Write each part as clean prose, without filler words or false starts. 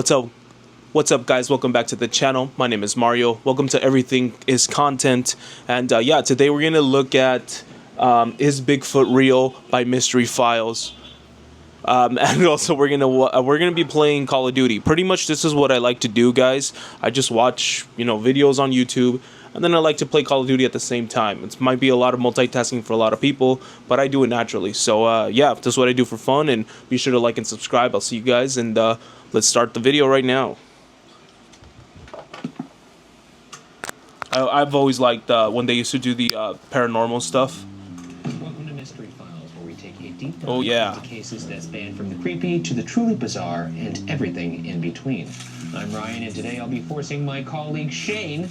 What's up? What's up, guys? Welcome back to the channel. My name is Mario. Welcome to Everything is Content. And yeah, today we're gonna look at Is Bigfoot Real by Mystery Files. And also we're gonna be playing Call of Duty. Pretty much this is what I like to do, guys. I just watch videos on YouTube, and then I like to play Call of Duty at the same time. It might be a lot of multitasking for a lot of people, but I do it naturally. So yeah, this is what I do for fun, and be sure to like and subscribe. I'll see you guys, and let's start the video right now. I've always liked when they used to do the paranormal stuff. Welcome to Mystery Files, where we take a deep dive into cases that span from the creepy to the truly bizarre and everything in between. I'm Ryan, and today I'll be forcing my colleague Shane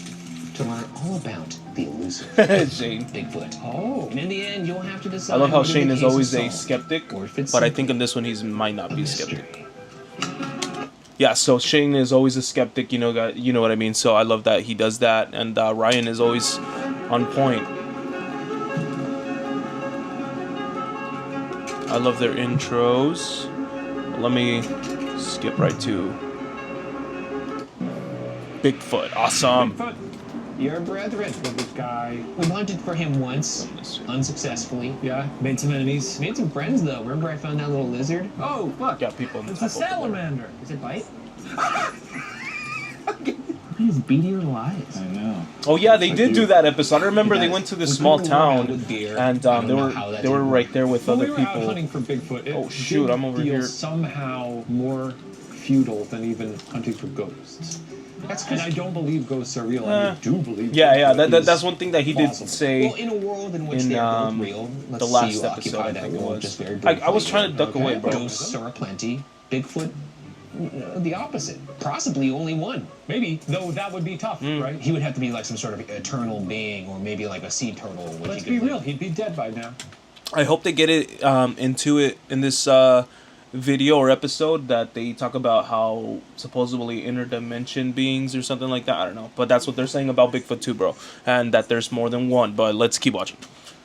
to learn all about the elusive Shane. Bigfoot. Oh, and in the end, you'll have to decide. I love how whether Shane the is case always a solved, skeptic, or if it's but I think in this one he might not be a mystery. skeptic. Yeah, so Shane is always a skeptic, you know what I mean? So I love that he does that, and Ryan is always on point. I love their intros. Let me skip right to Bigfoot. Awesome. Bigfoot, your brethren. This guy. We hunted for him once, unsuccessfly. Yeah, made some enemies. Made some friends, though. Remember I found that little lizard? Oh, fuck. Got people in the It's a top over there. salamander. Does it bite? He's beadier than lies. I know. Oh yeah, they did do that episode. I remember they went to this small town, with deer. and they were right there with When other we were people. out hunting for Bigfoot, it Oh, shoot, did I'm over feel here. somehow more futile than even hunting for ghosts. And I don't believe ghosts are real. I do believe. Yeah, Bigfoot that's is one thing that he did plausible. say. Well, in a world in which in, they are both real, let's the last see you episode, occupy I that think it role was. just very I was briefly. trying to duck away, bro. Ghosts are aplenty. Bigfoot, the opposite. Possibly only one. Maybe, though that would be tough, right? He would have to be like some sort of eternal being, or maybe like a sea turtle. Which Let's he be could real. live. He'd be dead by now. I hope they get it into it in this video or episode that they talk about how supposedly interdimension beings or something like that. I don't know, but that's what they're saying about Bigfoot too, bro, and that there's more than one. But let's keep watching.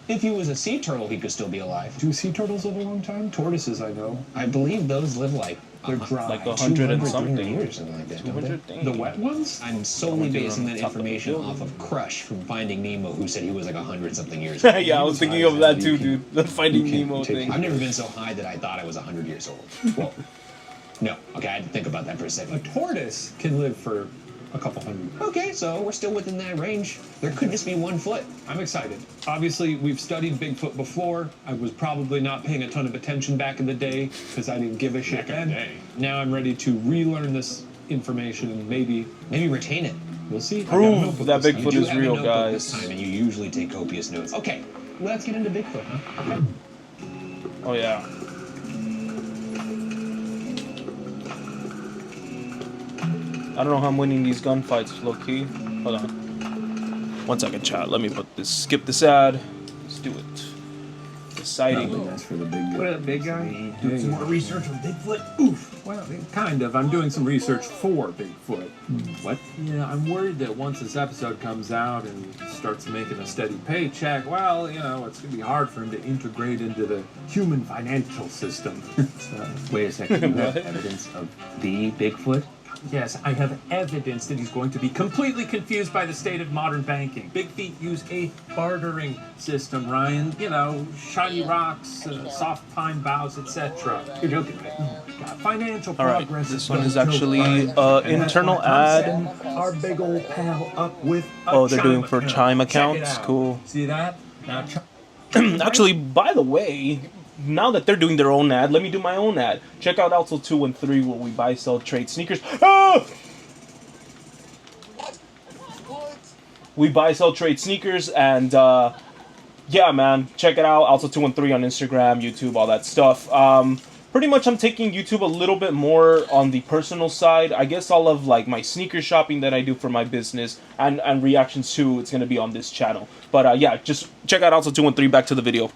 If he was a sea turtle, he could still be alive. Do sea turtles live a long time? Tortoises, I know. I believe those live like They're dry. Like 100 and 200 something. years, something like that. don't they? 200 things. The wet ones? I'm solely Someone basing on that top of the information building. off of Crush from Finding Nemo, who said he was like 100-something years Yeah, old. I was thinking of that too, dude. The Finding Nemo thing. I've never been so high that I thought I was 100 years old. Well, no. Okay, I had to think about that for a A second. tortoise can live for a couple hundred. Okay, so we're still within that range. There could just be 1 foot. I'm excited. Obviously, we've studied Bigfoot before. I was probably not paying a ton of attention back in the day because I didn't give a shit then. Now I'm ready to relearn this information and maybe retain it. we'll see. I got a Prove notebook that this time. Bigfoot You is have a real, notebook this guys. time, and you usually take copious notes. Okay, let's get into Bigfoot, huh? Okay. Oh yeah. I don't know how I'm winning these gunfights, low key. Hold on. 1 second, chat. Let me skip this ad. Let's do it. Exciting. That's for the big What up, big guy? Doing some more research on Bigfoot? Oof. Well, kind of. I'm doing some research for Bigfoot. What? Yeah, I'm worried that once this episode comes out and starts making a steady paycheck, well, it's going to be hard for him to integrate into the human financial system. Wait a second, you have What? evidence of the Bigfoot? Yes, I have evidence that he's going to be completely confused by the state of modern banking. Big feet use a bartering system, Ryan. Shiny rocks, soft pine boughs, etc. You're joking, right? Financial All right, progress. this is one no is joke, actually Ryan. And that's internal why I'm ad. setting our big old pal up with a Oh, they're doing Chime for account. Chime Check it accounts? out. Cool. See that? Now, Actually, by the way, now that they're doing their own ad, let me do my own ad. Check out also 213 where we buy, sell, trade sneakers. Ah! We buy, sell, trade sneakers, and yeah, man, check it out. Also 213 on Instagram, YouTube, all that stuff. Pretty much I'm taking YouTube a little bit more on the personal side. I guess all of like my sneaker shopping that I do for my business and reactions to, it's going to be on this channel. But yeah, just check out also 213. Back to the video.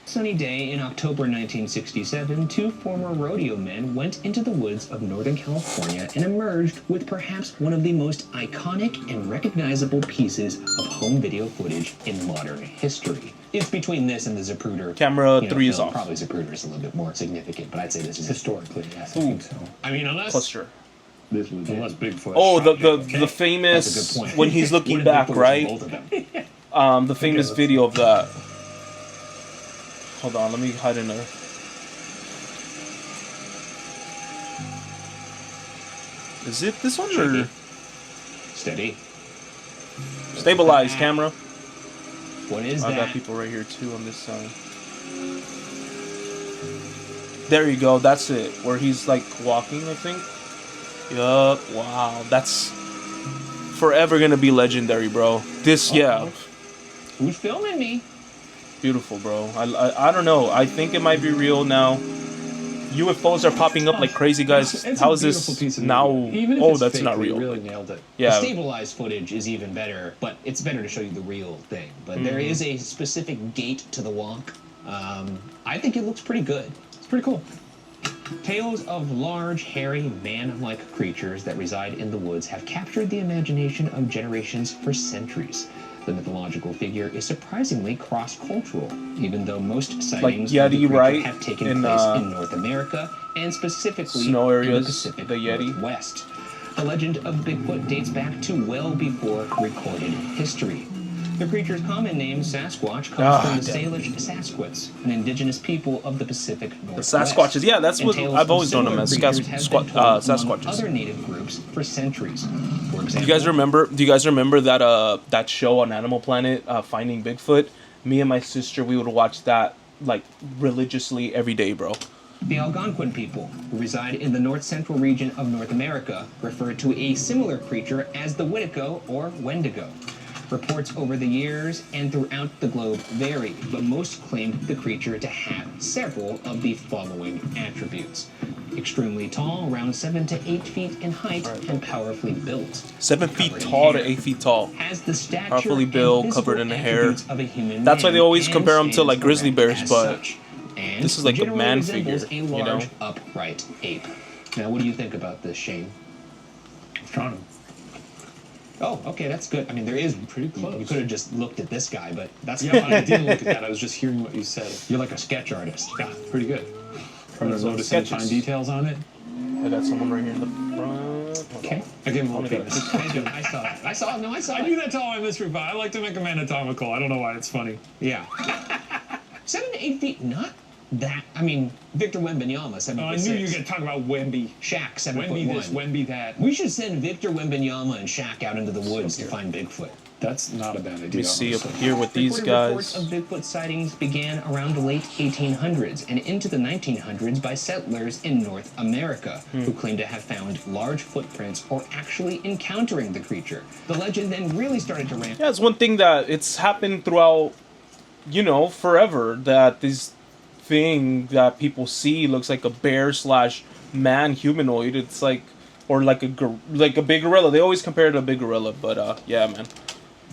Sunny day in October 1967, 2 former rodeo men went into the woods of Northern California and emerged with perhaps one of the most iconic and recognizable pieces of home video footage in modern history. It's between this and the Zapruder. Camera 3 is film. off. Probably Zapruder is a little bit more significant, but I'd say this is Historically, yes, I Ooh. think so. I mean, unless Cluster. This was Unless Bigfoot. Oh, shot you. the That's a good famous point. when he's looking What if back, Bigfoot was right? both of them? The famous let's video of that. Hold on, let me hide in there. Is it this one or Steady. stabilize camera? What is I that? got people right here too on this side. There you go. That's it. Where he's like walking, I think. Yup. Wow. That's forever gonna be legendary, bro. This, yeah. Who's filming me? Beautiful, bro. I don't know. I think it might be real now. UFOs are popping up like crazy, guys. It's How a is beautiful this piece of now? media. Even if Oh, it's that's fake, not they real. really nailed it. The Yeah. stabilized footage is even better, but it's better to show you the real thing. But there is a specific gait to the walk. I think it looks pretty good. It's pretty cool. Tales of large, hairy, man-like creatures that reside in the woods have captured the imagination of generations for centuries. The mythological figure is surprisingly cross-cultural, even though most sightings of the Yeti, creature right? have taken In, place in North America and specifically snow in the areas, Pacific the Yeti. Northwest. The legend of Bigfoot dates back to well before recorded history. The creature's common name, Sasquatch, comes from the Salish Sasquatch, an indigenous people of the Pacific The Northwest. Sasquatches. Yeah, that's And what tales I've of always known them similar as. creatures have been told among Sasquatches. other native groups for centuries. For example, Do you guys remember that that show on Animal Planet, Finding Bigfoot? Me and my sister, we would watch that like religiously every day, bro. the Algonquin people, who reside in the north-central region of North America, refer to a similar creature as the Witico or Wendigo. Reports over the years and throughout the globe vary, but most claimed the creature to have several of the following attributes. Extremely tall, around 7 to 8 feet in height, and powerfully built. 7 feet Covered in tall to hair. 8 feet tall. Has the stature Powerfully and built, physical covered in hair. attributes of a human That's why they man always and compare 'em to, stands like, grizzly erect bears, as but such, and this is like the generally man resembles figure, a you know? large upright ape. Now, what do you think about this, Shane? I've drawn him. Oh, okay, that's good. I mean, there is Pretty close. You could have just looked at this guy, but that's Yeah, I didn't look at that. I was just hearing what you said. You're like a sketch artist. Yeah, pretty good. I'm gonna Some notice any sketches. fine details on it. I got someone right here in the front. Okay. I gave him a Oh my little God. penis. I saw it. I saw it. No, I saw I it. knew that's all my mystery, but I like to make them anatomical. I don't know why it's funny. Yeah. 7 to 8 feet, not that. I mean, Victor Wembanyama, 7 Oh, I foot knew 6. you were gonna talk about Wemby. Shaq, 7 Wemby foot this, 1. Wemby that. We should send Victor Wembanyama and Shaq out into the woods to find Bigfoot. That's not a bad idea. Let me see up honestly. here with these Reported reports guys. of Bigfoot sightings began around the late 1800s and into the 1900s by settlers in North America, who claimed to have found large footprints or actually encountering the creature. The legend then really started to ramp Yeah, it's one thing that it's happened throughout, you know, forever. That this thing that people see looks like a bear slash man humanoid. It's like, or like like a big gorilla. They always compare it to a big gorilla, but yeah, man.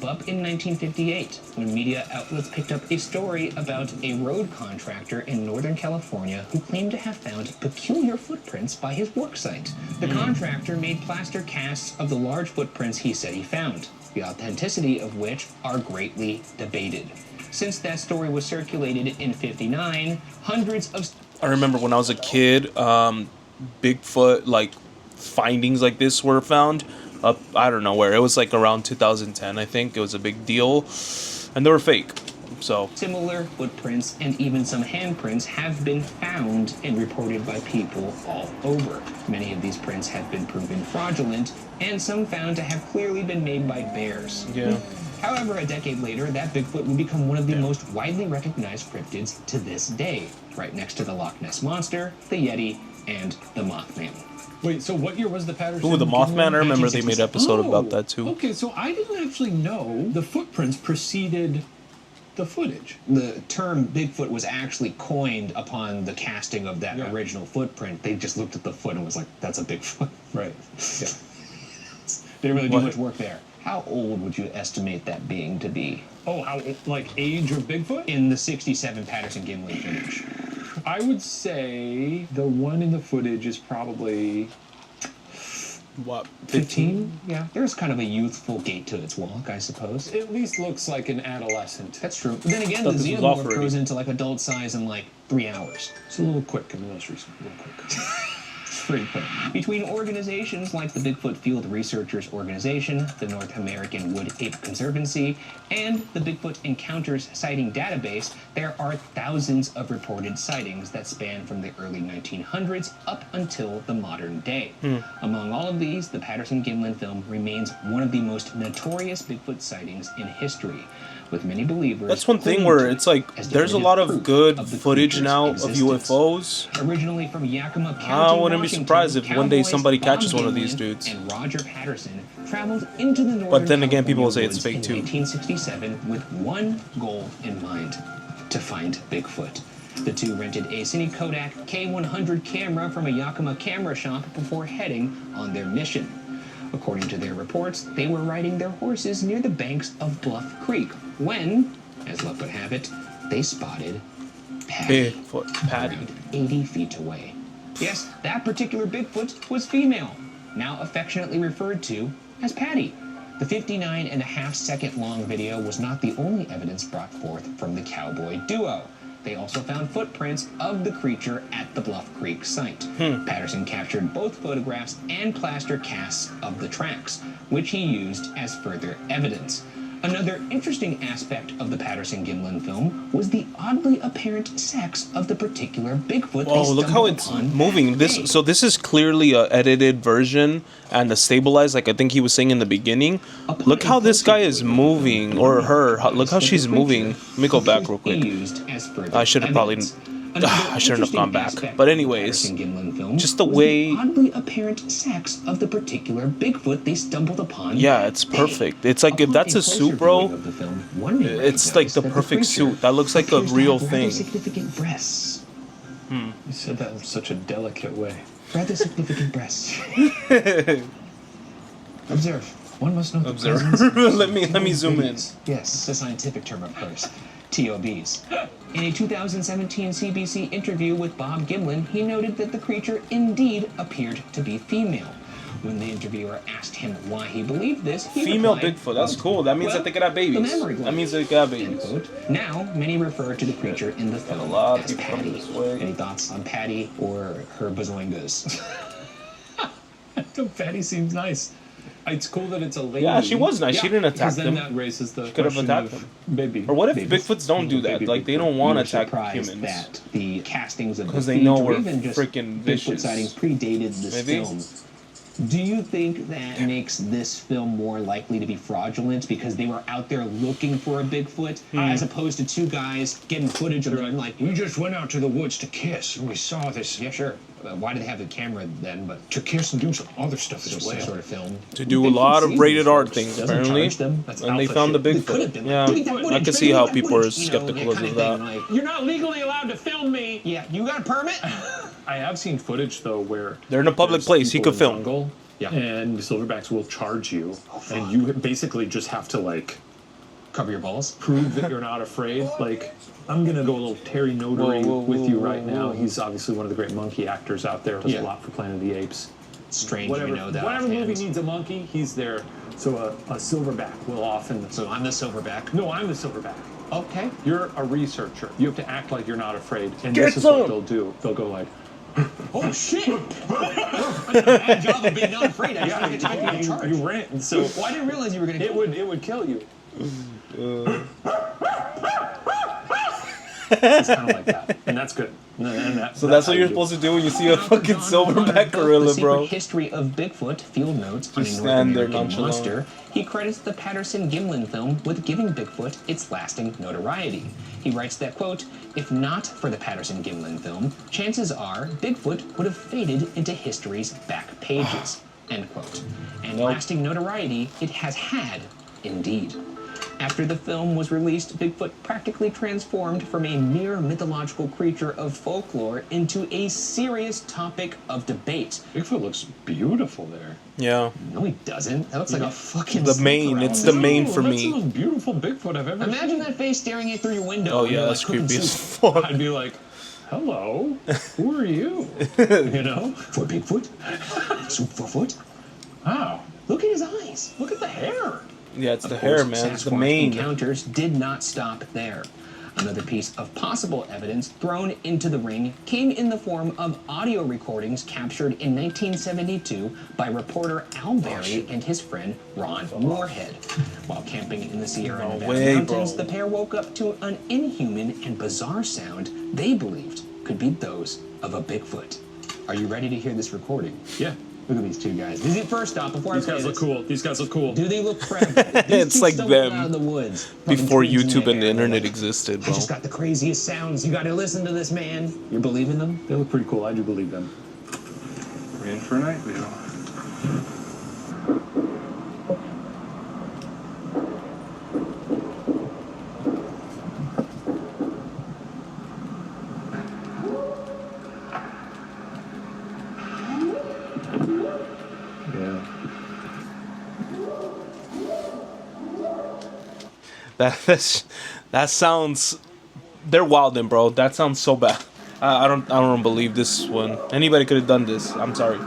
up in 1958 when media outlets picked up a story about a road contractor in Northern California who claimed to have found peculiar footprints by his work site. The contractor made plaster casts of the large footprints he said he found, the authenticity of which are greatly debated. Since that story was circulated in '59, hundreds of I remember when I was a kid, Bigfoot like findings like this were found up. I don't know where. It was like around 2010, I think. It was a big deal, and they were fake. So similar footprints and even some handprints have been found and reported by people all over. Many of these prints have been proven fraudulent, and some found to have clearly been made by bears. yeah. However, a decade later, that Bigfoot would become one of the most widely recognized cryptids to this day, right next to the Loch Ness Monster, the Yeti, and the Mothman. Wait, so what year was the Patterson? Ooh, the Mothman. I remember they made an episode Oh, about that too. Okay, so I didn't actually know the footprints preceded the footage. The term Bigfoot was actually coined upon the casting of that Yeah. original footprint. They just looked at the foot and was like, that's a Bigfoot. Right. Yeah. Didn't really do What? much work there. How old would you estimate that being to be? Oh, how like age of Bigfoot? In the 67 Patterson Gimli footage. I would say the one in the footage is probably What? 15. Yeah. There's kind of a youthful gait to its walk, I suppose. It at least looks like an adolescent. That's true. But then again, Thought the this was off xenomorph already. grows into like adult size in like 3 hours. It's a little quick in the most recent. A little quick. frequent. Between organizations like the Bigfoot Field Researchers Organization, the North American Wood Ape Conservancy, and the Bigfoot Encounters Sighting Database, there are thousands of reported sightings that span from the early 1900s up until the modern day. Among all of these, the Patterson-Gimlin film remains one of the most notorious Bigfoot sightings in history, with many believers. That's one thing where it's like there's a lot of good footage now of UFOs. Originally from Yakima County, I wouldn't be Washington, surprised if one day cowboys somebody Bob catches one of these Gimlin dudes. and Roger Patterson traveled into the northern But then again, people will say California it's fake woods too. in 1867 with one goal in mind: to find Bigfoot. The two rented a Cine Kodak K100 camera from a Yakima camera shop before heading on their mission. According to their reports, they were riding their horses near the banks of Bluff Creek when, as luck would have it, they spotted Patty, Bigfoot Patty. around 80 feet away. Yes, that particular Bigfoot was female, now affectionately referred to as Patty. The 59.5-second long video was not the only evidence brought forth from the cowboy duo. They also found footprints of the creature at the Bluff Creek site. Patterson captured both photographs and plaster casts of the tracks, which he used as further evidence. Another interesting aspect of the Patterson-Gimlin film was the oddly apparent sex of the particular Bigfoot. Oh, look how it's moving. So this is clearly a edited version and a stabilized, like I think he was saying in the beginning. Look how this guy is moving, or her. Look how she's moving. Let me go back real quick. I should have probably. I shouldn't have gone back. But anyways, just the way. Oddly apparent sex of the particular Bigfoot they stumbled upon. Yeah, it's perfect. It's like if that's a suit, bro, it's like the perfect suit. That looks like a real thing. Significant breasts. You said that in such a delicate way. Rather significant breasts. Observe. One must know the Observe. presence of let me zoom in. Yes, it's a scientific term, of course. TOBs. In a 2017 CBC interview with Bob Gimlin, he noted that the creature indeed appeared to be female. When the interviewer asked him why he believed this, he Female replied, Bigfoot. That's cool. That means well, that they could have babies. the memory That means glands. they could have babies. Quote. Now, many refer to the creature in the film lot of as people come Patty. this way. Any thoughts on Patty or her bazoingas? Patty seems nice. It's cool that it's a lady. Yeah, she was nice. She didn't attack because then them. that raises the could have question attacked of them. baby. Or what if babies. Bigfoots don't do that? Baby Like they Bigfoot. don't want to You were attack surprised humans. that the castings of the 'Cause they feet know or we're even just freaking Bigfoot vicious. sightings predated this Maybe. film. Do you think that makes this film more likely to be fraudulent because they were out there looking for a Bigfoot as opposed to two guys getting footage of them like, we just went out to the woods to kiss and we saw this. Yeah, sure. Why did they have the camera then? But to kiss and do some other stuff as well. Sort of film. To do a lot of rated R things, apparently. And they found the Bigfoot. Yeah, I can see how people are skeptical of that. You're not legally allowed to film me. Yeah, you got a permit? I have seen footage though where They're in a public there's place. He people could in film. the jungle, Yeah. and the silverbacks will charge you, and you basically just have to like Cover your balls. prove that you're not afraid. Like, I'm gonna go a little Terry Notary Whoa, whoa, with you whoa, right whoa, now. whoa. He's obviously one of the great monkey actors out there. Does Yeah. a lot for Planet of the Apes. Strange, Whatever, you know that. whatever offhand. movie needs a monkey, he's there. So a silverback will often. So I'm the silverback. No, I'm the silverback. Okay. You're a researcher. You have to act like you're not afraid, and Get this is some! what they'll do. They'll go like, Oh shit! Bad job of being not afraid. I just wanted to be in charge. you ran. So Well, I didn't realize you were gonna. it would kill you. It's kind of like that, and that's good. So that's what you're supposed to do when you see a fucking silverback gorilla, The bro. Secret History of Bigfoot field notes on a Just North stand there American nonchalant. monster. He credits the Patterson-Gimlin film with giving Bigfoot its lasting notoriety. He writes that, quote, if not for the Patterson-Gimlin film, chances are Bigfoot would have faded into history's back pages, end quote. And Nope. lasting notoriety it has had, indeed. After the film was released, Bigfoot practically transformed from a mere mythological creature of folklore into a serious topic of debate. Bigfoot looks beautiful there. Yeah. No, he doesn't. That looks like a fucking The mane, snake it's around. the mane for That's me. the most beautiful Bigfoot I've ever Imagine seen. that face staring at through your window. Oh and you're, yeah, like, that's cooking creepy as soup. fuck. I'd be like, hello, who are you? You know? For Bigfoot? Soup for foot? Wow, Look at his eyes. look at the hair. Yeah, it's the Of hair, course, man. It's the Sasquatch mane. encounters did not stop there. Another piece of possible evidence thrown into the ring came in the form of audio recordings captured in 1972 by reporter Al Berry and his friend Ron Moorhead. While camping in the Sierra Nevada mountains, the pair woke up to an inhuman and bizarre sound they believed could be those of a Bigfoot. Are you ready to hear this recording? Yeah. Look at these two guys. First off, before These guys look cool. These guys look cool. Do they look credible? It's like them out of the woods, before twins in YouTube and the air. internet existed, I bro. just got the craziest sounds. You got to listen to this, man. You believe in them? They look pretty cool. I do believe them. We're in for a night, Leo. Yeah. That sounds. They're wildin', bro. That sounds so bad. I don't believe this one. Anybody could have done this. I'm sorry.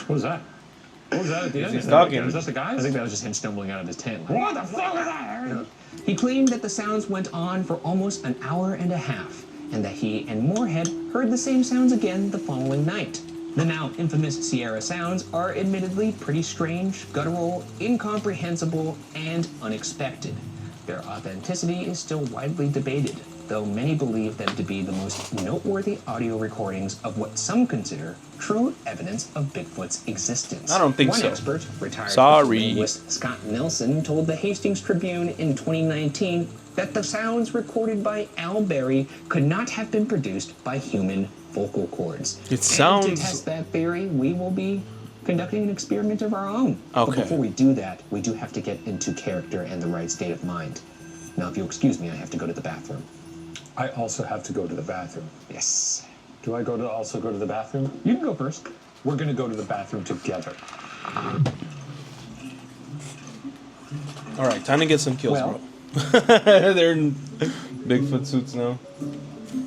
What was that? What was that at the end? He's talking. Was that the guys? I think that was just him stumbling out of his tent. What the fuck was that? He claimed that the sounds went on for almost an hour and a half, and that he and Moorhead heard the same sounds again the following night. The now infamous Sierra sounds are admittedly pretty strange, guttural, incomprehensible, and unexpected. Their authenticity is still widely debated, though many believe them to be the most noteworthy audio recordings of what some consider true evidence of Bigfoot's existence. I don't think One so. expert, retired Sorry. linguist Scott Nelson, told the Hastings Tribune in 2019 that the sounds recorded by Al Berry could not have been produced by human vocal cords. It sounds- And to test that theory, we will be conducting an experiment of our own. Okay. But before we do that, we do have to get into character and the right state of mind. Now, if you'll excuse me, I have to go to the bathroom. I also have to go to the bathroom. Yes. Do I also go to the bathroom? You can go first. We're gonna go to the bathroom together. All right, time to get some kills, Well- bro. They're in Bigfoot suits now.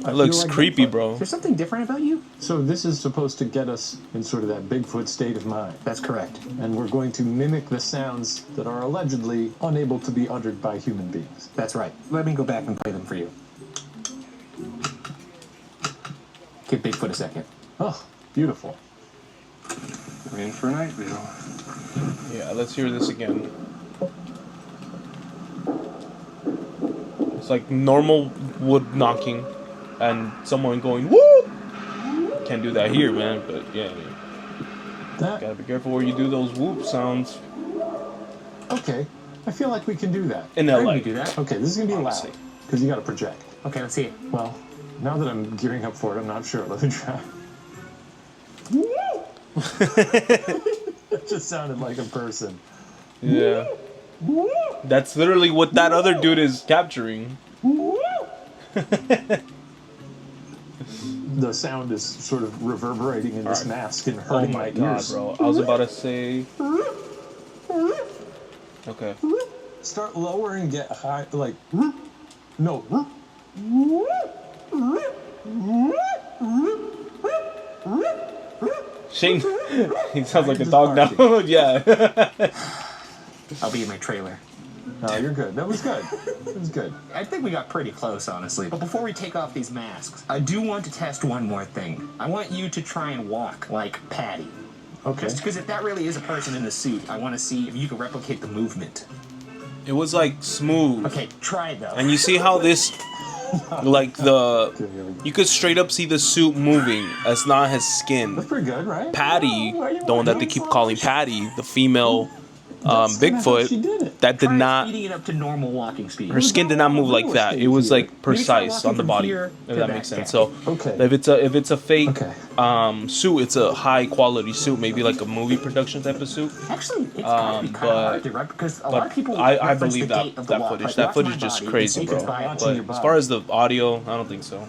That looks feel like creepy, Bigfoot. bro. Is there something different about you? So this is supposed to get us in sort of that Bigfoot state of mind. That's correct. And we're going to mimic the sounds that are allegedly unable to be uttered by human beings. That's right. Let me go back and play them for you. Give Bigfoot a second. Oh, beautiful. We're in for a night, Leo. Yeah, let's hear this again. It's like normal wood knocking and someone going, whoop! Can't do that here, man, but yeah. That, Gotta be careful where you do those whoop sounds. okay. I feel like we can do that. In How LA. do you do that? Okay, this is gonna be Honestly. loud because you got to project. Okay, let's see it. Well, now that I'm gearing up for it, I'm not sure. Let me try. It just sounded like a person. Yeah. That's literally what that other dude is capturing. The sound is sort of reverberating in this Alright. mask and Oh hurting my my god, ears. bro. I was about to say. Okay. Start lower and get high, like no. Shane, he sounds like a dog now. Yeah. I'll be in my trailer. No, you're good. That was good. That was good. I think we got pretty close, honestly. But before we take off these masks, I do want to test one more thing. I want you to try and walk like Patty. Okay. Just because if that really is a person in a suit, I want to see if you can replicate the movement. It was like smooth. Okay, try it though. And you see how this, like the, Okay, here we go. you could straight up see the suit moving. It's not his skin. That's pretty good, right? Patty, Why are you the one that they doing keep so? calling Patty, the female That's kinda how she Bigfoot, did it. that did Try not, speeding it up to normal walking speed. her skin did not move like that. It was like precise walking on the from body, here if to that that makes sense. gap. So Okay. if it's a fake Okay. suit, it's a high quality suit, maybe like a movie production type of suit. Actually, it's gotta be kind of hard to, right? Because a lot of But people I reference believe the that gait of the that walk. footage. Like, That watch footage my is body, crazy, take bro. it by Watching But your as body. far as the audio, I don't think so.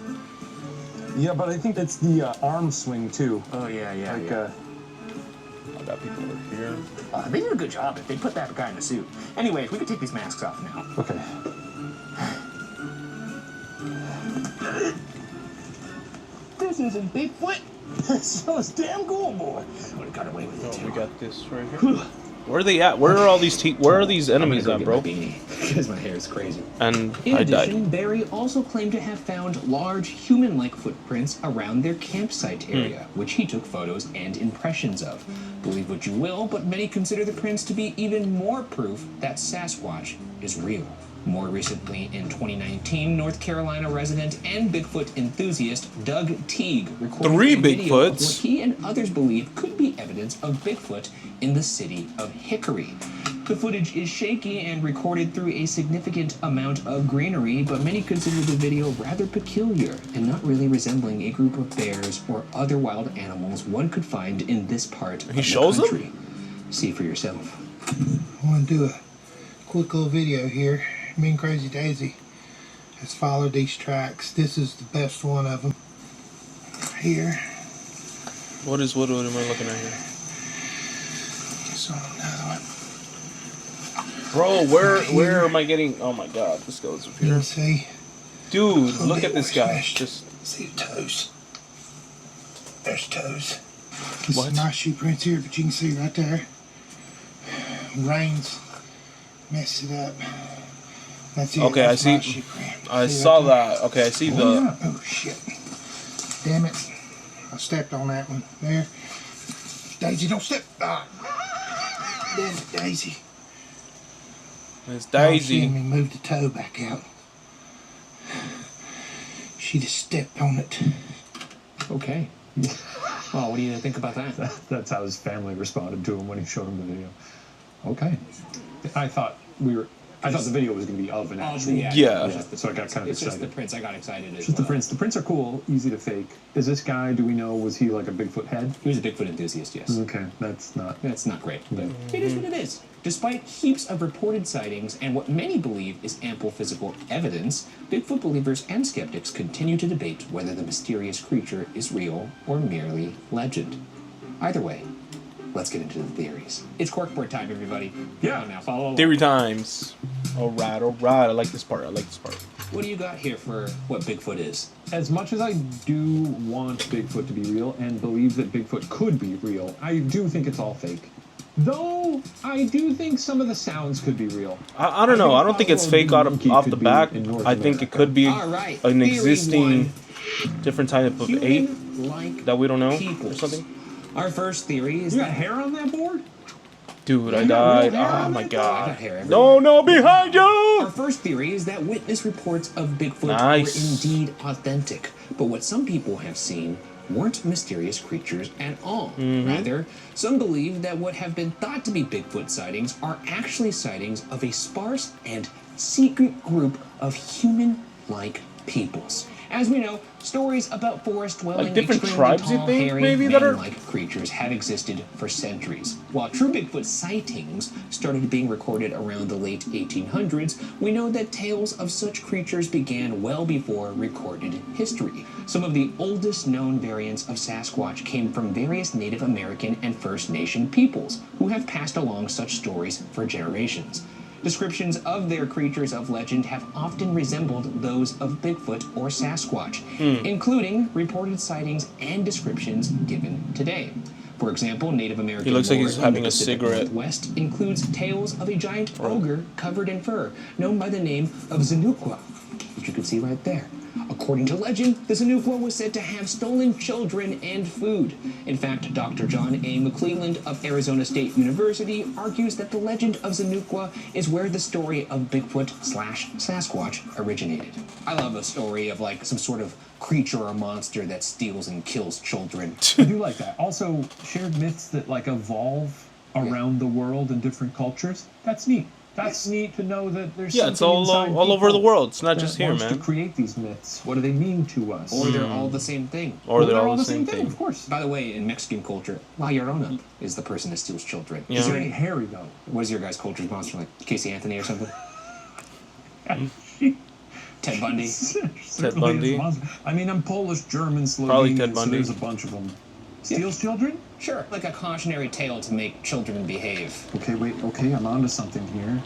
Yeah, but I think it's the arm swing too. Oh yeah, yeah, Like, yeah. I got people over here. They did a good job if they put that guy in a suit. Anyways, we can take these masks off now. okay. This isn't Bigfoot. That smells damn cool, boy. I would have got away with it Oh, too. we got this right here. Where are they at? Where are all these where are these enemies I'm at, gonna go bro? get my beanie because my hair is crazy. And In I addition, died. Barry also claimed to have found large human-like footprints around their campsite area, which he took photos and impressions of. Believe what you will, but many consider the prints to be even more proof that Sasquatch is real. More recently, in 2019, North Carolina resident and Bigfoot enthusiast Doug Teague recorded 3 a video of what Bigfoots. he and others believe could be evidence of Bigfoot in the city of Hickory. The footage is shaky and recorded through a significant amount of greenery, but many consider the video rather peculiar and not really resembling a group of bears or other wild animals one could find in this part of the shows them? country. See for yourself. I want to do a quick little video here. Me and Crazy Daisy has followed these tracks. This is the best one of them. Here. What am I looking at here? Just on another one. Bro, where am I getting? Oh my god, this goes up You here. can see. Dude, look at this guy. Smashed. Just See the toes. There's toes. There's What? some nice shoe prints here, but you can see right there. Rains messed it up. That's it. Okay, I That's my see. shoe print. I See saw right there? that. Okay, I see the. Oh shit. Damn it. I stepped on that one. There. Daisy, don't step. Ah. Damn it, Daisy. It's Oh, she Daisy. made me move the toe back out. She just stepped on it. Okay. Well, what do you think about that? That's how his family responded to him when he showed him the video. Okay. I thought the video was going to be of an actual. Yeah. So I got kind of It's just the excited. prints. I got excited. Just the prints. The prints are cool, easy to fake. Is this guy, do we know, was he like a Bigfoot head? He was a Bigfoot enthusiast, yes. Okay, that's not. That's not great, but it is what it is. Despite heaps of reported sightings and what many believe is ample physical evidence, Bigfoot believers and skeptics continue to debate whether the mysterious creature is real or merely legend. Either way, let's get into the theories. It's corkboard time, everybody. Yeah. Come on now, follow along. Theory times. Alright. I like this part. What do you got here for what Bigfoot is? As much as I do want Bigfoot to be real and believe that Bigfoot could be real, I do think it's all fake. Though, I do think some of the sounds could be real. I don't know. I don't think it's fake off the back. In North I think America. it could be All right, an theory existing one. different type of ape Human-like that we don't know or peoples. something. Our first theory is You got that hair on that board? Dude, I You got real died. hair Oh on my that god. I got hair everywhere. No, behind Our you! first theory is that witness reports of Bigfoot Nice. were indeed authentic, but what some people have seen weren't mysterious creatures at all. Rather, some believe that what have been thought to be Bigfoot sightings are actually sightings of a sparse and secret group of human-like peoples. As we know, stories about forest-dwelling, different extremely tribes, you tall, think, hairy, maybe, that are- man-like creatures have existed for centuries. While true Bigfoot sightings started being recorded around the late 1800s, we know that tales of such creatures began well before recorded history. Some of the oldest known variants of Sasquatch came from various Native American and First Nation peoples, who have passed along such stories for generations. Descriptions of their creatures of legend have often resembled those of Bigfoot or Sasquatch, including reported sightings and descriptions given today. For example, Native American He looks like lore he's in having the a Pacific cigarette. Northwest includes tales of a giant ogre covered in fur, known by the name of Zanuqua, which you can see right there. According to legend, the Zanuqua was said to have stolen children and food. In fact, Dr. John A. McClelland of Arizona State University argues that the legend of Zanuqua is where the story of Bigfoot/Sasquatch originated. I love a story of like some sort of creature or monster that steals and kills children. I do like that. Also, shared myths that like evolve around the world in different cultures. That's neat. That's neat to know that there's Yeah, it's something all inside over the people world. It's not that just here, wants man. to create these myths. What do they mean to us? Or they're all the same thing. Or they're all the same thing, thing. of course. By the way, in Mexican culture, La Llorona is the person that steals children. Yeah. Is very hairy though. What is your guys' culture's monster like? Casey Anthony or something? Ted Bundy? Certainly Bundy. is monster. I mean, I'm Polish, German, Slovenian, Probably Ted so Bundy. there's a bunch of them. Steals children? Sure, like a cautionary tale to make children behave. Okay, wait. Okay, I'm onto something here.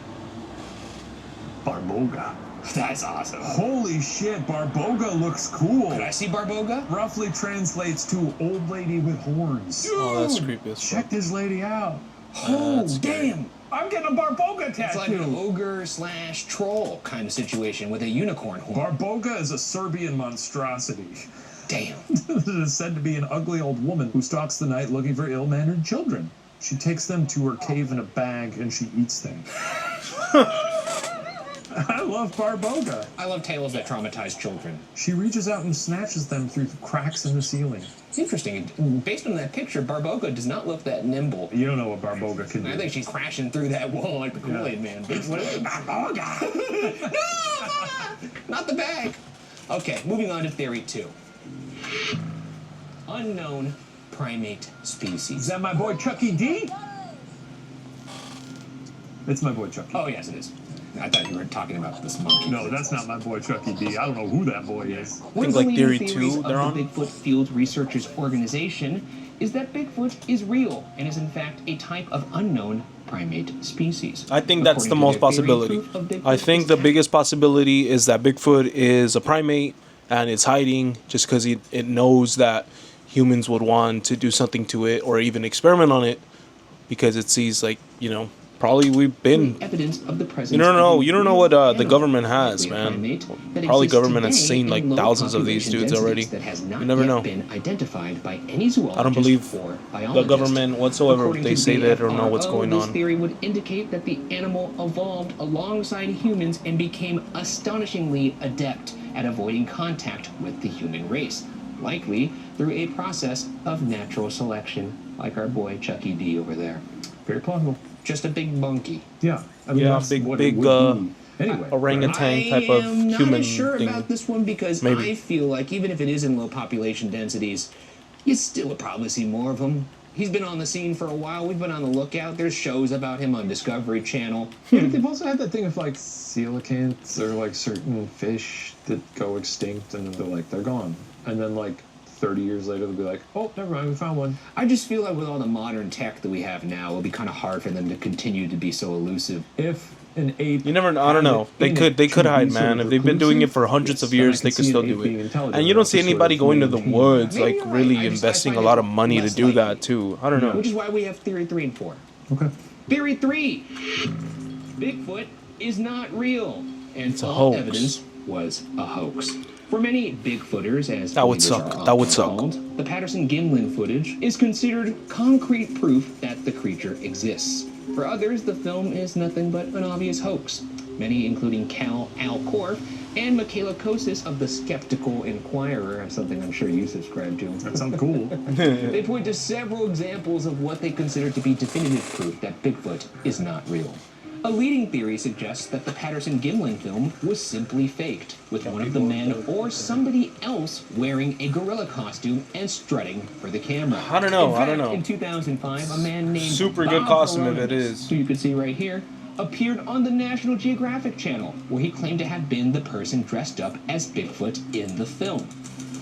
Barboga. That's awesome. Holy shit, Barboga looks cool. Could I see Barboga? Roughly translates to old lady with horns. Oh, that's creepy as Check fuck. this lady out. Oh, damn! I'm getting a Barboga tattoo. It's like an ogre / troll kind of situation with a unicorn horn. Barboga is a Serbian monstrosity. Damn. It is said to be an ugly old woman who stalks the night looking for ill-mannered children. She takes them to her cave in a bag and she eats them. I love Barboga. I love tales that traumatize children. She reaches out and snatches them through the cracks in the ceiling. Interesting. Based on that picture, Barboga does not look that nimble. You don't know what Barboga can do. I think she's crashing through that wall like the Kool-Aid Man. But what is it? Barboga! No! Not the bag! Okay, moving on to theory 2. Unknown primate Is species. that my boy Chucky D? It's my boy Chucky. Oh, yes, it is. I thought you were talking about this monkey. No, that's not my boy Chucky D. I don't know who that boy is. One think, of the like, leading theory theories 2 of they're on? the Bigfoot Field Researchers Organization is that Bigfoot is real and is in fact a type of unknown primate species. I think that's According the to most their theory, possibility. proof of Bigfoot I think is the tech- biggest possibility is that Bigfoot is a primate and it's hiding just because it knows that humans would want to do something to it or even experiment on it because it sees, like, you know, probably we've been. evidence of the presence You don't know. of a You don't know real what the animal, government has, likely a man. primate that Probably exists government has today seen like in low thousands of these population dudes densities already. that has not You never yet know. been identified by any zoologist I don't believe or the biologist. government whatsoever. According They to say they don't know BFRO, what's going this on. theory would indicate that the animal evolved alongside humans and became astonishingly adept at avoiding contact with the human race, likely through a process of natural selection, like our boy Chucky D over there. Very plausible. Just a big monkey. Yeah. I mean, Yeah, that's big- what big, it would be. Anyway. Orangutan type of I am not human as sure thing. about this one because Maybe. I feel like even if it is in low population densities, you still would probably see more of him. He's been on the scene for a while. We've been on the lookout. There's shows about him on Discovery Channel. Yeah, but they've also had that thing of like coelacanths or like certain fish that go extinct and then they're gone. And then like 30 years later they'll be like, oh, never mind, we found one. I just feel like with all the modern tech that we have now, it'll be kind of hard for them to continue to be so elusive. If an ape, You never know. I don't know. They could hide, man. If they've been doing it for hundreds of years, they could still do it. And you don't see anybody going to the woods, Maybe like you're right. really I investing a find lot it of money to less do that likely. too. I don't know. Which is why we have theory 3 and 4. Okay. Theory 3. Bigfoot is not real, and It's a all hoax. evidence was a hoax. For many Bigfooters, as That would believers suck. are often That would suck. called, the Patterson-Gimlin footage is considered concrete proof that the creature exists. For others, the film is nothing but an obvious hoax. Many, including Cal Alcorf and Michaela Kosis of the Skeptical Inquirer, something I'm sure you subscribe to. That sounds cool. They point to several examples of what they consider to be definitive proof that Bigfoot is not real. A leading theory suggests that the Patterson-Gimlin film was simply faked, with one of the men or somebody else wearing a gorilla costume and strutting for the camera. I don't know, In I don't fact, know. In 2005, a man named Super good Bob costume if it Hieronymus, is. who you can see right here, appeared on the National Geographic Channel, where he claimed to have been the person dressed up as Bigfoot in the film.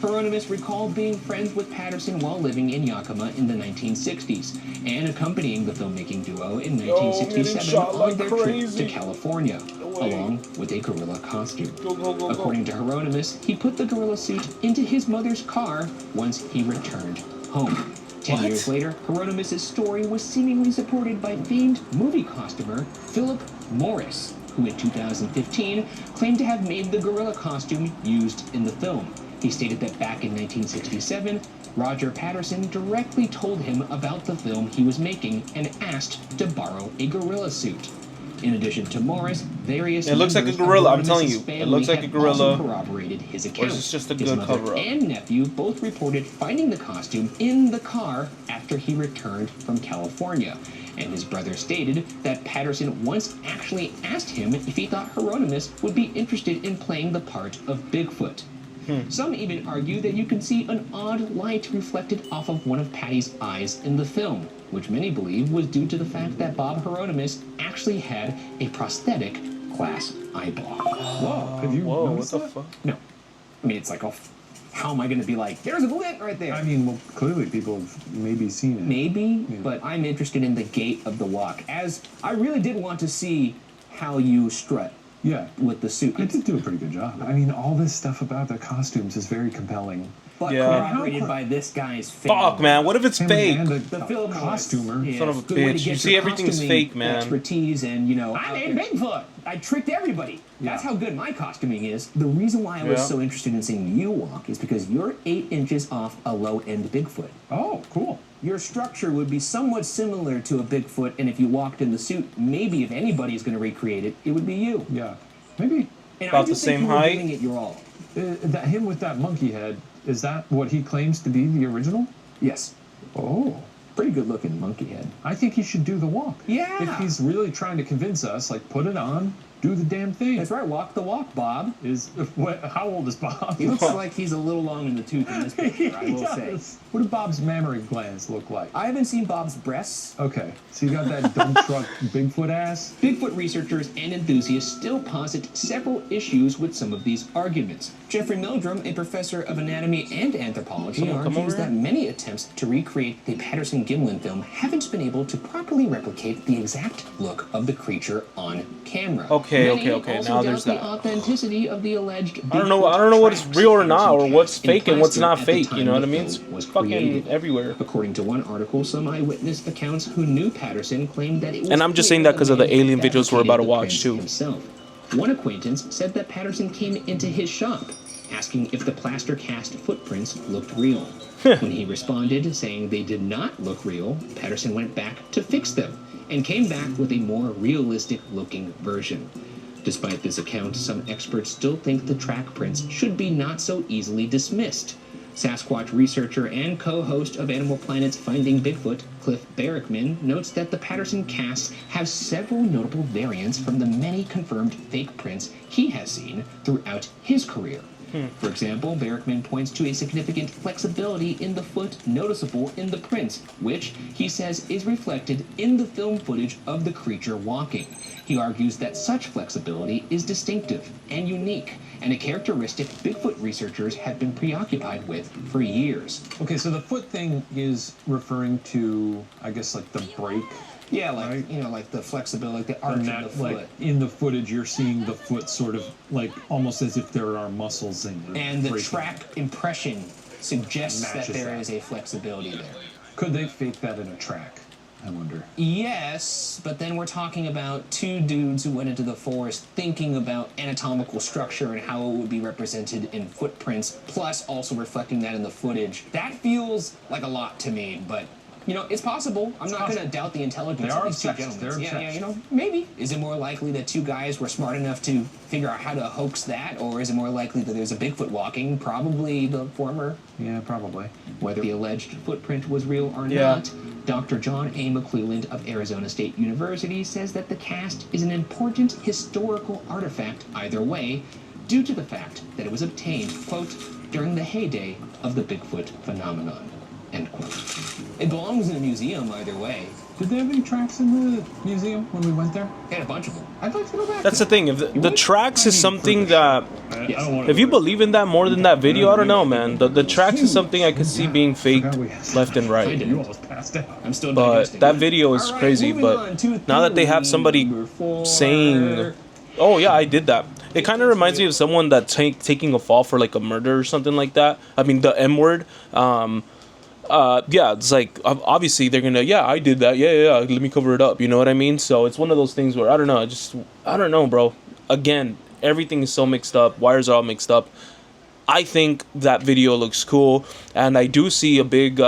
Hieronymus recalled being friends with Patterson while living in Yakima in the 1960s and accompanying the filmmaking duo in getting 1967 shot on like their trip crazy. to California, way. along with a gorilla costume. Go. According to Hieronymus, he put the gorilla suit into his mother's car once he returned home. 10 What? years later, Hieronymus' story was seemingly supported by famed movie costumer Philip Morris, who in 2015 claimed to have made the gorilla costume used in the film. He stated that back in 1967, Roger Patterson directly told him about the film he was making and asked to borrow a gorilla suit. In addition to Morris, various It looks like a members of gorilla, I'm telling Hieronymus' you. It family looks like a have gorilla. also corroborated his account. this just a His good mother cover-up? and nephew both reported finding the costume in the car after he returned from California. And his brother stated that Patterson once actually asked him if he thought Hieronymus would be interested in playing the part of Bigfoot. Some even argue that you can see an odd light reflected off of one of Patty's eyes in the film, which many believe was due to the fact that Bob Hieronymus actually had a prosthetic glass eyeball. Whoa, have you Whoa, what noticed the that? fuck? No. I mean, it's like, oh, how am I going to be like, there's a glint right there? I mean, well, clearly people have maybe seen it. Maybe, but I'm interested in the gait of the walk, as I really did want to see how you strut Yeah. with the suit. I did do a pretty good job. I mean, all this stuff about their costumes is very compelling. but Yeah. corroborated by this guy's face. Fuck, man. What if it's fake? And The film costumer. Yeah, Son of a good way to bitch. get You see your everything's costuming fake, man. Expertise and, you know, I made Bigfoot. I tricked everybody. That's how good my costuming is. The reason why I was so interested in seeing you walk is because you're 8 inches off a low-end Bigfoot. Oh, cool. Your structure would be somewhat similar to a Bigfoot, and if you walked in the suit, maybe if anybody's going to recreate it, it would be you. Yeah. Maybe And About I just the think same you were height? giving it your all. that him with that monkey head, is that what he claims to be the original? Yes. Oh. Pretty good-looking monkey head. I think he should do the walk. Yeah. If he's really trying to convince us, like, put it on, do the damn thing. That's right, walk the walk, Bob. How old is Bob? He looks like he's a little long in the tooth in this picture, I will say. What do Bob's mammary glands look like? I haven't seen Bob's breasts. Okay, so you got that dump truck Bigfoot ass? Bigfoot researchers and enthusiasts still posit several issues with some of these arguments. Jeffrey Meldrum, a professor of anatomy and anthropology, Someone come argues over that here? many attempts to recreate the Patterson-Gimlin film haven't been able to properly replicate the exact look of the creature on camera. Okay, Many okay. also Now doubt there's the that. authenticity of the alleged I don't know what's tracks real or not, or Patterson what's cast in fake and what's plaster not at the fake. You time know what I the mean? It's film was fucking created. everywhere. According to one article, some eyewitness accounts who knew Patterson claimed that it was And I'm just clear saying that 'cause of the man alien videos we're about to fabricated the watch, prints too. Himself. One acquaintance said that Patterson came into his shop, asking if the plaster cast footprints looked real. When he responded, saying they did not look real, Patterson went back to fix them, and came back with a more realistic-looking version. Despite this account, some experts still think the track prints should be not so easily dismissed. Sasquatch researcher and co-host of Animal Planet's Finding Bigfoot, Cliff Barrickman, notes that the Patterson casts have several notable variants from the many confirmed fake prints he has seen throughout his career. For example, Barrickman points to a significant flexibility in the foot noticeable in the prints, which, he says, is reflected in the film footage of the creature walking. He argues that such flexibility is distinctive and unique, and a characteristic Bigfoot researchers have been preoccupied with for years. Okay, so the foot thing is referring to, I guess, like the break. Yeah, like, Right. you know, like the flexibility, the arch And of that, the foot. like, in the footage, you're seeing the foot sort of, like, almost as if there are muscles in it. And the breaking. track impression suggests that Matches there that. is a flexibility there. Could they fake that in a track? I wonder. Yes, but then we're talking about two dudes who went into the forest thinking about anatomical structure and how it would be represented in footprints, plus also reflecting that in the footage. That feels like a lot to me, but, you know, it's possible. I'm not going to doubt the intelligence They of are these two obsessed. gentlemen. They're Yeah, obsessed. you know, maybe. Is it more likely that two guys were smart enough to figure out how to hoax that, or is it more likely that there's a Bigfoot walking? Probably the former. Yeah, probably. Whether the alleged footprint was real or Yeah. not, Dr. John A. McClelland of Arizona State University says that the cast is an important historical artifact either way, due to the fact that it was obtained, quote, during the heyday of the Bigfoot phenomenon, end quote. It belongs in a museum either way. Did they have any tracks in the museum when we went there? They had a bunch of them. I'd like to go back. That's the thing. If the tracks is something that, Yes. if you believe in that more than that video, I don't know, man. The tracks is something I could see being faked left and I right. did. You almost passed out. I'm still But digesting. that video is All right, crazy. moving But on to now that they have theory somebody number 4. saying, "Oh yeah, I did that," it kind of reminds me of someone that taking a fall for like a murder or something like that. I mean, the M word. Yeah, it's like obviously they're gonna, yeah, I did that, yeah, let me cover it up, you know what I mean? So it's one of those things where I don't know, bro. Again, everything is so mixed up, wires are all mixed up. I think that video looks cool, and I do see a big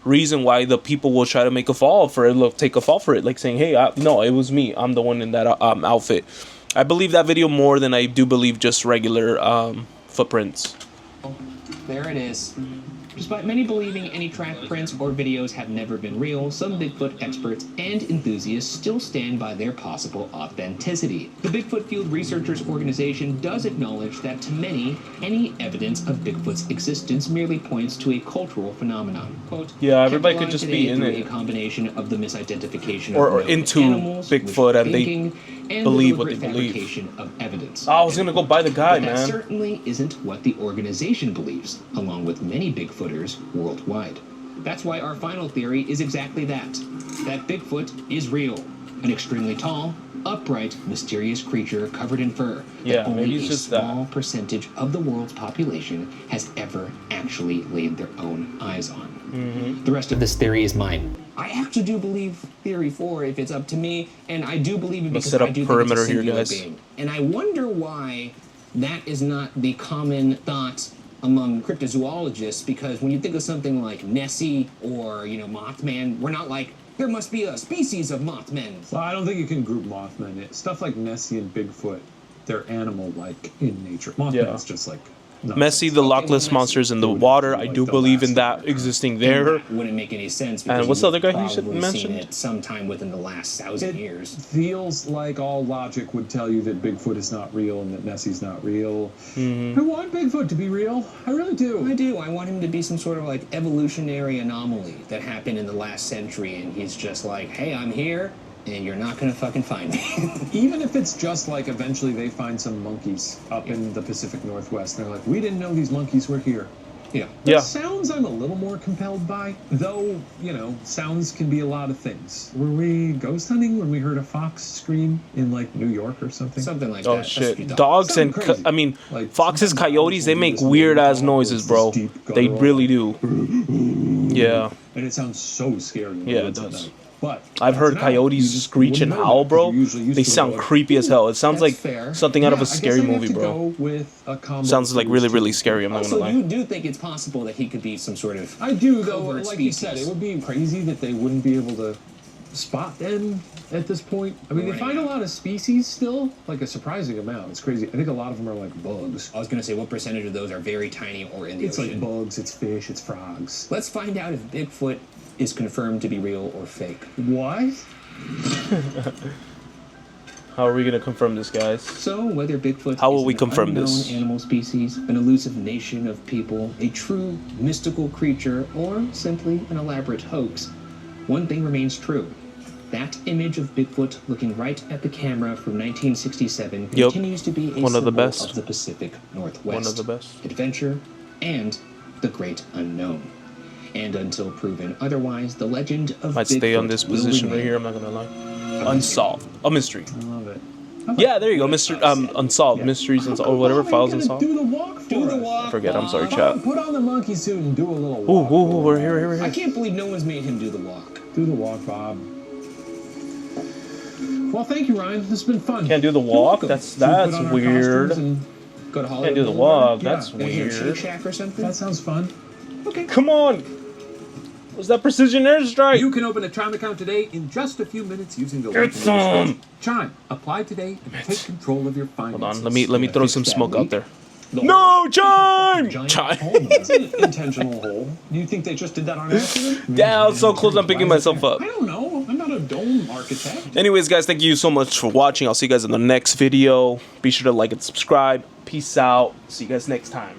reason why the people will try to make a fall for it, take a fall for it, like saying, hey, no, it was me, I'm the one in that outfit. I believe that video more than I do believe just regular footprints. There it is. Despite many believing any track prints or videos have never been real, some Bigfoot experts and enthusiasts still stand by their possible authenticity. The Bigfoot Field Researchers Organization does acknowledge that to many, any evidence of Bigfoot's existence merely points to a cultural phenomenon. Quote, Yeah, everybody could "Capitalized just be today in through it. A combination of the misidentification Or of into animals, Bigfoot, wishful and they thinking, and believe what deliberate they believe. fabrication of evidence. I was gonna go buy the guy, But that man. certainly isn't what the organization believes, along with many Bigfooters worldwide. That's why our final theory is exactly that Bigfoot is real. An extremely tall, upright, mysterious creature covered in fur Yeah, that maybe only it's a just that. small percentage of the world's population has ever actually laid their own eyes on. The rest of this theory is mine. I actually do believe theory 4 if it's up to me, and I do believe it Let's because set I up do perimeter think it's a here, singular guys. being. And I wonder why that is not the common thought among cryptozoologists, because when you think of something like Nessie or, you know, Mothman, we're not like, there must be a species of Mothmen. Well, I don't think you can group Mothman. Stuff like Nessie and Bigfoot, they're animal-like in nature. Mothman's Yeah. just like Messi, the Loch Ness monsters in the water. I do believe in that existing there. That wouldn't make any sense. And what's the other guy you should mention? It sometime within the last 1,000 years. Feels like all logic would tell you that Bigfoot is not real and that Nessie's not real. I want Bigfoot to be real. I really do. I do. I want him to be some sort of like evolutionary anomaly that happened in the last century, and he's just like, hey, I'm here, and you're not gonna fucking find me. Even if it's just like eventually they find some monkeys up in the Pacific Northwest, and they're like, we didn't know these monkeys were here. Yeah. Yeah. Sounds I'm a little more compelled by, though, you know, sounds can be a lot of things. Were we ghost hunting when we heard a fox scream in like New York or something? Something like Oh that. shit! Dogs and Something crazy. I mean, Like, foxes, sometimes coyotes, they dogs will make just weird ass call noises, this bro. deep They guttural- really do. Yeah. And it sounds so scary. in the Yeah, it woods at does. night. But I've heard that's an owl. You coyotes just screech wouldn't and know howl, that, 'cause bro. you're usually used They to it, sound like, creepy as hell. It sounds like That's fair. something out of Yeah, a I guess scary I have movie, to bro. go with a combo Sounds of like those really, two. really scary. I'm not Also, gonna you lie. do think it's possible that he could be some sort of... I do, though. covert Like you species. said, it would be crazy that they wouldn't be able to spot them at this point. I mean, they Right. find a lot of species still, like a surprising amount. It's crazy. I think a lot of them are like bugs. I was gonna say, what percentage of those are very tiny or in the It's ocean? like bugs, it's fish, it's frogs. Let's find out if Bigfoot is confirmed to be real or fake. What? How are we gonna confirm this, guys? So, whether Bigfoot How will is we an confirm unknown this? animal species, an elusive nation of people, a true mystical creature, or simply an elaborate hoax, one thing remains true. That image of Bigfoot looking right at the camera from 1967 Yup. continues to be a One of the symbol best. of the Pacific Northwest. One of the best. Adventure and the great unknown. And until proven otherwise, the legend of Might Bigfoot stay on this will position right remain here. I'm not gonna lie. Unsolved. A mystery. I love it. Yeah, there you go. Unsolved mysteries and or whatever. Files unsolved. Do the walk for Do the us. walk. I forget. I'm sorry, Bob. chat. Put on the monkey suit and do a little Ooh, walk. ooh, ooh, we're here, we're I here. can't believe no one's made him do the walk. Do the walk, Bob. Well, thank you, Ryan. This has been fun. Can't do the You're walk? welcome. That's Should we put on our weird. costumes and Go to Hollywood. Can't do the Boulevard? walk. That's Yeah. Go to Shake weird. Shack or something. That sounds fun. Okay. Come on. Was that precision airstrike? You can open a Chime account today in just a few minutes using the Get link in the description. some. Chime, apply today and take control of your finances. Hold on. Let me throw some Fix that smoke out leak. there. The No, Chime! giant Chime. hole in the That's an intentional hole. Do you think they just did that on accident? Yeah, I was so close. I'm picking myself up. I don't know. I'm not a dome architect. Anyways, guys, thank you so much for watching. I'll see you guys in the next video. Be sure to like and subscribe. Peace out. See you guys next time.